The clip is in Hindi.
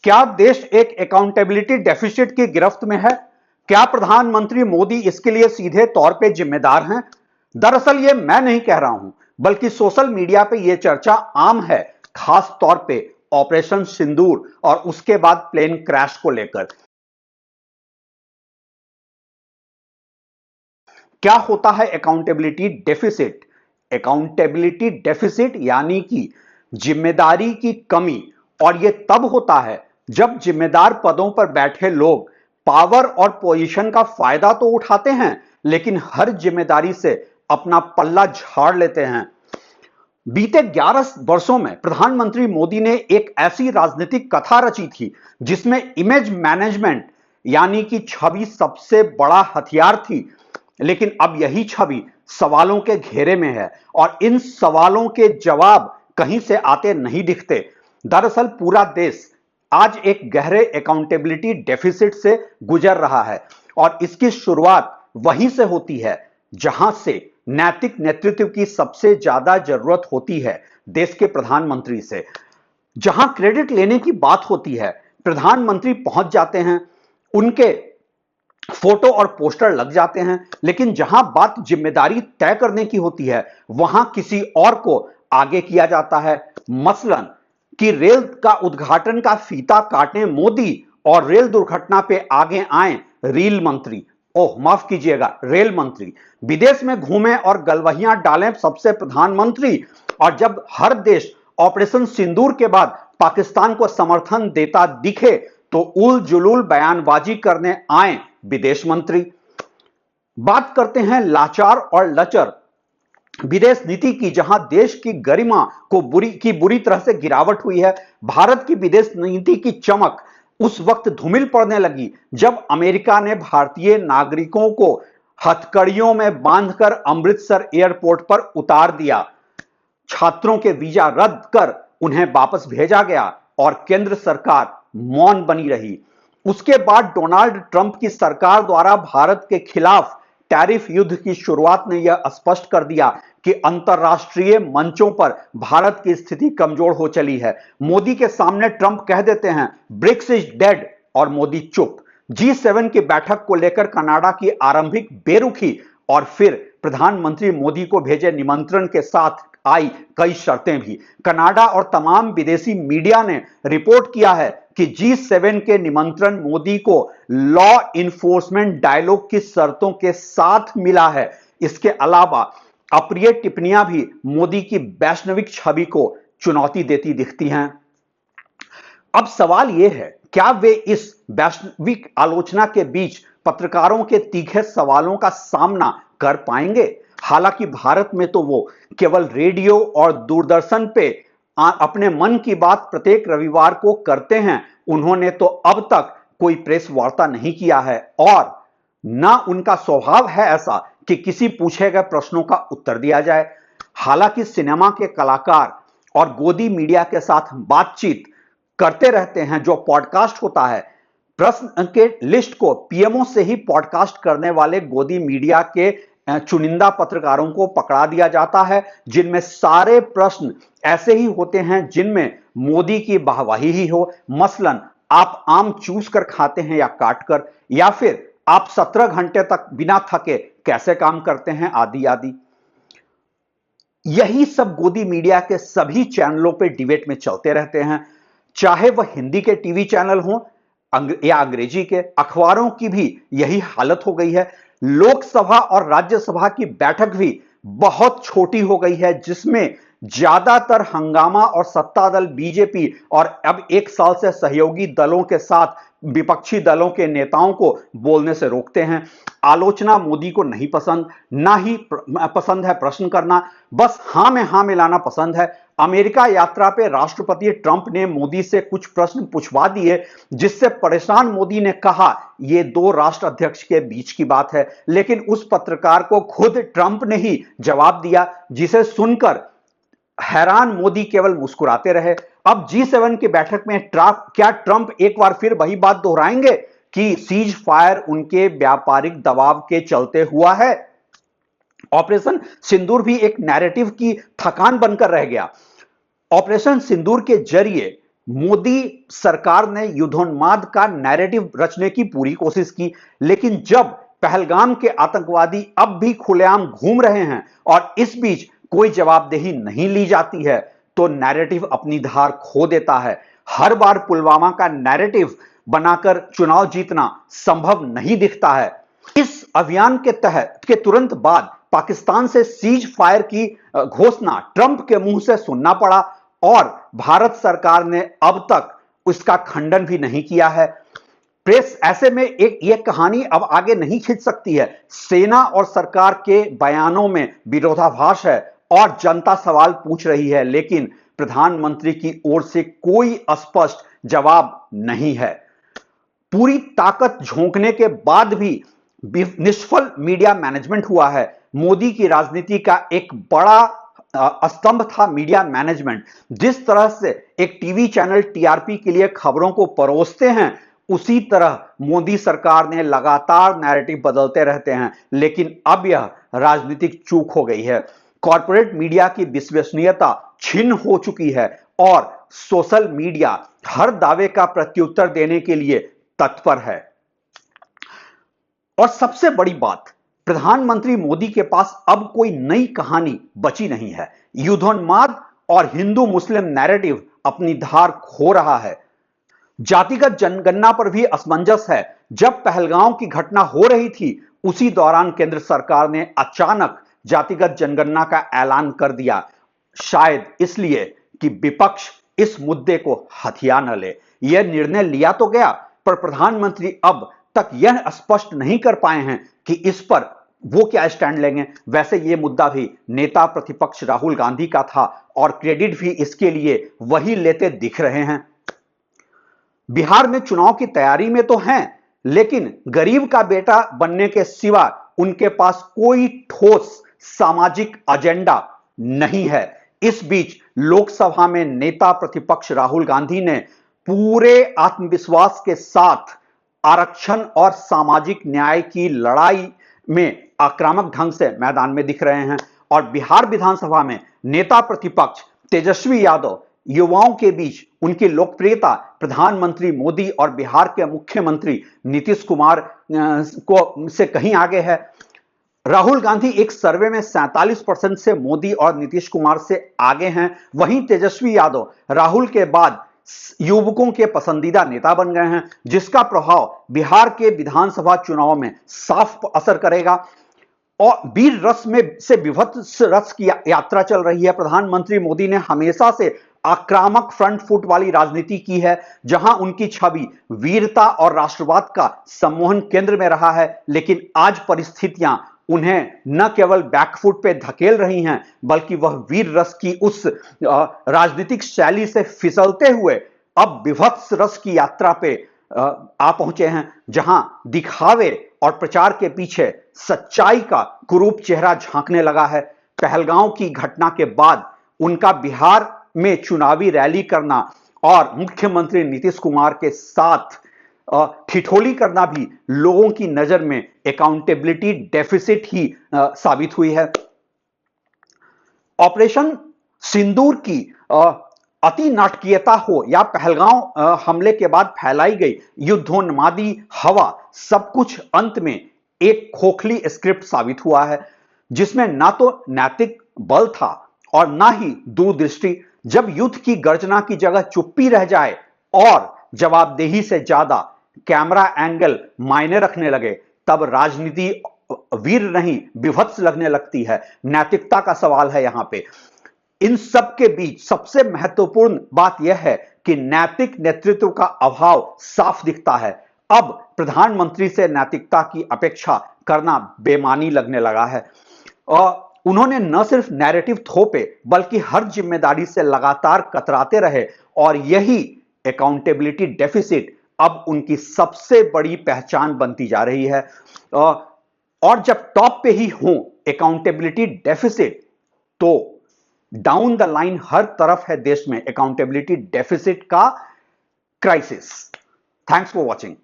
क्या देश एक अकाउंटेबिलिटी डेफिसिट की गिरफ्त में है? क्या प्रधानमंत्री मोदी इसके लिए सीधे तौर पे जिम्मेदार हैं? दरअसल ये मैं नहीं कह रहा हूं, बल्कि सोशल मीडिया पे यह चर्चा आम है, खास तौर पे ऑपरेशन सिंदूर और उसके बाद प्लेन क्रैश को लेकर। क्या होता है अकाउंटेबिलिटी डेफिसिट? अकाउंटेबिलिटी डेफिसिट यानी कि जिम्मेदारी की कमी, और यह तब होता है जब जिम्मेदार पदों पर बैठे लोग पावर और पोजीशन का फायदा तो उठाते हैं, लेकिन हर जिम्मेदारी से अपना पल्ला झाड़ लेते हैं। बीते 11 वर्षों में प्रधानमंत्री मोदी ने एक ऐसी राजनीतिक कथा रची थी जिसमें इमेज मैनेजमेंट यानी कि छवि सबसे बड़ा हथियार थी, लेकिन अब यही छवि सवालों के घेरे में है और इन सवालों के जवाब कहीं से आते नहीं दिखते। दरअसल पूरा देश आज एक गहरे अकाउंटेबिलिटी डेफिसिट से गुजर रहा है और इसकी शुरुआत वहीं से होती है जहां से नैतिक नेतृत्व की सबसे ज्यादा जरूरत होती है, देश के प्रधानमंत्री से। जहां क्रेडिट लेने की बात होती है, प्रधानमंत्री पहुंच जाते हैं, उनके फोटो और पोस्टर लग जाते हैं, लेकिन जहां बात जिम्मेदारी तय करने की होती है वहां किसी और को आगे किया जाता है। मसलन कि रेल का उद्घाटन का फीता काटने मोदी और रेल दुर्घटना पे आगे आए रेल मंत्री, ओह माफ कीजिएगा रेल मंत्री, विदेश में घूमे और गलवहियां डालें सबसे प्रधानमंत्री, और जब हर देश ऑपरेशन सिंदूर के बाद पाकिस्तान को समर्थन देता दिखे तो उल जुलूल बयानबाजी करने आए विदेश मंत्री। बात करते हैं लाचार और लचर विदेश नीति की, जहां देश की गरिमा को बुरी तरह से गिरावट हुई है। भारत की विदेश नीति की चमक उस वक्त धूमिल पड़ने लगी जब अमेरिका ने भारतीय नागरिकों को हथकड़ियों में बांधकर अमृतसर एयरपोर्ट पर उतार दिया, छात्रों के वीजा रद्द कर उन्हें वापस भेजा गया और केंद्र सरकार मौन बनी रही। उसके बाद डोनाल्ड ट्रंप की सरकार द्वारा भारत के खिलाफ टैरिफ युद्ध की शुरुआत ने यह स्पष्ट कर दिया कि अंतरराष्ट्रीय मंचों पर भारत की स्थिति कमजोर हो चली है। मोदी के सामने ट्रंप कह देते हैं ब्रिक्स इज डेड और मोदी चुप। G7 की बैठक को लेकर कनाडा की आरंभिक बेरुखी और फिर प्रधानमंत्री मोदी को भेजे निमंत्रण के साथ आई कई शर्तें भी। कनाडा और तमाम विदेशी मीडिया ने रिपोर्ट किया है कि G7 के निमंत्रण मोदी को लॉ इन्फोर्समेंट डायलॉग की शर्तों के साथ मिला है। इसके अलावा अप्रिय टिप्पणियां भी मोदी की वैश्विक छवि को चुनौती देती दिखती हैं। अब सवाल यह है, क्या वे इस वैश्विक आलोचना के बीच पत्रकारों के तीखे सवालों का सामना कर पाएंगे? हालांकि भारत में तो वो केवल रेडियो और दूरदर्शन पे अपने मन की बात प्रत्येक रविवार को करते हैं। उन्होंने तो अब तक कोई प्रेस वार्ता नहीं किया है और ना उनका स्वभाव है ऐसा कि किसी पूछे गए प्रश्नों का उत्तर दिया जाए। हालांकि सिनेमा के कलाकार और गोदी मीडिया के साथ बातचीत करते रहते हैं। जो पॉडकास्ट होता है, प्रश्न के लिस्ट को पीएमओ से ही पॉडकास्ट करने वाले गोदी मीडिया के चुनिंदा पत्रकारों को पकड़ा दिया जाता है, जिनमें सारे प्रश्न ऐसे ही होते हैं जिनमें मोदी की वाहवाही ही हो। मसलन आप आम चूस कर खाते हैं या काट कर, या फिर आप 17 घंटे तक बिना थके कैसे काम करते हैं, आदि आदि। यही सब गोदी मीडिया के सभी चैनलों पे डिबेट में चलते रहते हैं, चाहे वह हिंदी के टीवी चैनल हो या अंग्रेजी के। अखबारों की भी यही हालत हो गई है। लोकसभा और राज्यसभा की बैठक भी बहुत छोटी हो गई है, जिसमें ज्यादातर हंगामा और सत्ता दल बीजेपी और अब एक साल से सहयोगी दलों के साथ विपक्षी दलों के नेताओं को बोलने से रोकते हैं। आलोचना मोदी को नहीं पसंद, ना ही पसंद है प्रश्न करना, बस हां में हां मिलाना पसंद है। अमेरिका यात्रा पे राष्ट्रपति ट्रंप ने मोदी से कुछ प्रश्न पूछवा दिए, जिससे परेशान मोदी ने कहा यह दो राष्ट्र अध्यक्ष के बीच की बात है, लेकिन उस पत्रकार को खुद ट्रंप ने ही जवाब दिया, जिसे सुनकर हैरान मोदी केवल मुस्कुराते रहे। अब G7 की बैठक में क्या ट्रंप एक बार फिर वही बात दोहराएंगे कि सीज फायर उनके व्यापारिक दबाव के चलते हुआ है? ऑपरेशन सिंदूर भी एक नैरेटिव की थकान बनकर रह गया। ऑपरेशन सिंदूर के जरिए मोदी सरकार ने युद्धोन्माद का नैरेटिव रचने की पूरी कोशिश की, लेकिन जब पहलगाम के आतंकवादी अब भी खुलेआम घूम रहे हैं और इस बीच कोई जवाबदेही नहीं ली जाती है, तो नैरेटिव अपनी धार खो देता है। हर बार पुलवामा का नैरेटिव बनाकर चुनाव जीतना संभव नहीं दिखता है। इस अभियान के तहत के तुरंत बाद पाकिस्तान से सीज फायर की घोषणा ट्रंप के मुंह से सुनना पड़ा और भारत सरकार ने अब तक उसका खंडन भी नहीं किया है। प्रेस ऐसे में एक कहानी अब आगे नहीं खींच सकती है। सेना और सरकार के बयानों में विरोधाभास है और जनता सवाल पूछ रही है, लेकिन प्रधानमंत्री की ओर से कोई स्पष्ट जवाब नहीं है। पूरी ताकत झोंकने के बाद भी निष्फल मीडिया मैनेजमेंट हुआ है। मोदी की राजनीति का एक बड़ा स्तंभ था मीडिया मैनेजमेंट। जिस तरह से एक टीवी चैनल टीआरपी के लिए खबरों को परोसते हैं, उसी तरह मोदी सरकार ने लगातार नैरेटिव बदलते रहते हैं, लेकिन अब यह राजनीतिक चूक हो गई है। कॉर्पोरेट मीडिया की विश्वसनीयता छिन्न हो चुकी है और सोशल मीडिया हर दावे का प्रत्युत्तर देने के लिए तत्पर है। और सबसे बड़ी बात, प्रधानमंत्री मोदी के पास अब कोई नई कहानी बची नहीं है। युद्धोन्माद और हिंदू मुस्लिम नैरेटिव अपनी धार खो रहा है। जातिगत जनगणना पर भी असमंजस है। जब पहलगांव की घटना हो रही थी, उसी दौरान केंद्र सरकार ने अचानक जातिगत जनगणना का ऐलान कर दिया, शायद इसलिए कि विपक्ष इस मुद्दे को हथिया न ले। यह निर्णय लिया तो गया, पर प्रधानमंत्री अब तक यह स्पष्ट नहीं कर पाए हैं कि इस पर वो क्या स्टैंड लेंगे। वैसे यह मुद्दा भी नेता प्रतिपक्ष राहुल गांधी का था और क्रेडिट भी इसके लिए वही लेते दिख रहे हैं। बिहार में चुनाव की तैयारी में तो हैं, लेकिन गरीब का बेटा बनने के सिवा उनके पास कोई ठोस सामाजिक एजेंडा नहीं है। इस बीच लोकसभा में नेता प्रतिपक्ष राहुल गांधी ने पूरे आत्मविश्वास के साथ आरक्षण और सामाजिक न्याय की लड़ाई में आक्रामक ढंग से मैदान में दिख रहे हैं और बिहार विधानसभा में नेता प्रतिपक्ष तेजस्वी यादव युवाओं के बीच उनकी लोकप्रियता प्रधानमंत्री मोदी और बिहार के मुख्यमंत्री नीतीश कुमार को से कहीं आगे है। राहुल गांधी एक सर्वे में 47% से मोदी और नीतीश कुमार से आगे हैं। वहीं तेजस्वी यादव राहुल के बाद युवकों के पसंदीदा नेता बन गए हैं, जिसका प्रभाव बिहार के विधानसभा चुनाव में साफ असर करेगा। और वीर रस में से विभत्स रस की यात्रा चल रही है। प्रधानमंत्री मोदी ने हमेशा से आक्रामक फ्रंट फुट वाली राजनीति की है, जहां उनकी छवि वीरता और राष्ट्रवाद का सम्मोहन केंद्र में रहा है। लेकिन आज परिस्थितियां उन्हें न केवल बैकफुट पे धकेल रही हैं, बल्कि वह वीर रस की उस राजनीतिक शैली से फिसलते हुए अब विभत्स रस की यात्रा पे आ पहुंचे हैं, जहां दिखावे और प्रचार के पीछे सच्चाई का कुरूप चेहरा झांकने लगा है। पहलगांव की घटना के बाद उनका बिहार में चुनावी रैली करना और मुख्यमंत्री नीतीश कुमार के साथ ठिठोली करना भी लोगों की नजर में अकाउंटेबिलिटी डेफिसिट ही साबित हुई है। ऑपरेशन सिंदूर की अति नाटकीयता हो या पहलगांव हमले के बाद फैलाई गई युद्धोन्मादी हवा, सब कुछ अंत में एक खोखली स्क्रिप्ट साबित हुआ है, जिसमें ना तो नैतिक बल था और ना ही दूरदृष्टि। जब युद्ध की गर्जना की जगह चुप्पी रह जाए और जवाबदेही से ज्यादा कैमरा एंगल मायने रखने लगे, तब राजनीति वीर नहीं विभत्स लगने लगती है। नैतिकता का सवाल है यहां पे। इन सब के बीच सबसे महत्वपूर्ण बात यह है कि नैतिक नेतृत्व का अभाव साफ दिखता है। अब प्रधानमंत्री से नैतिकता की अपेक्षा करना बेमानी लगने लगा है। उन्होंने न सिर्फ नैरेटिव थोपे, बल्कि हर जिम्मेदारी से लगातार कतराते रहे और यही अकाउंटेबिलिटी डेफिसिट अब उनकी सबसे बड़ी पहचान बनती जा रही है। और जब टॉप पे ही हो अकाउंटेबिलिटी डेफिसिट, तो डाउन द लाइन हर तरफ है देश में अकाउंटेबिलिटी डेफिसिट का क्राइसिस। Thanks for watching.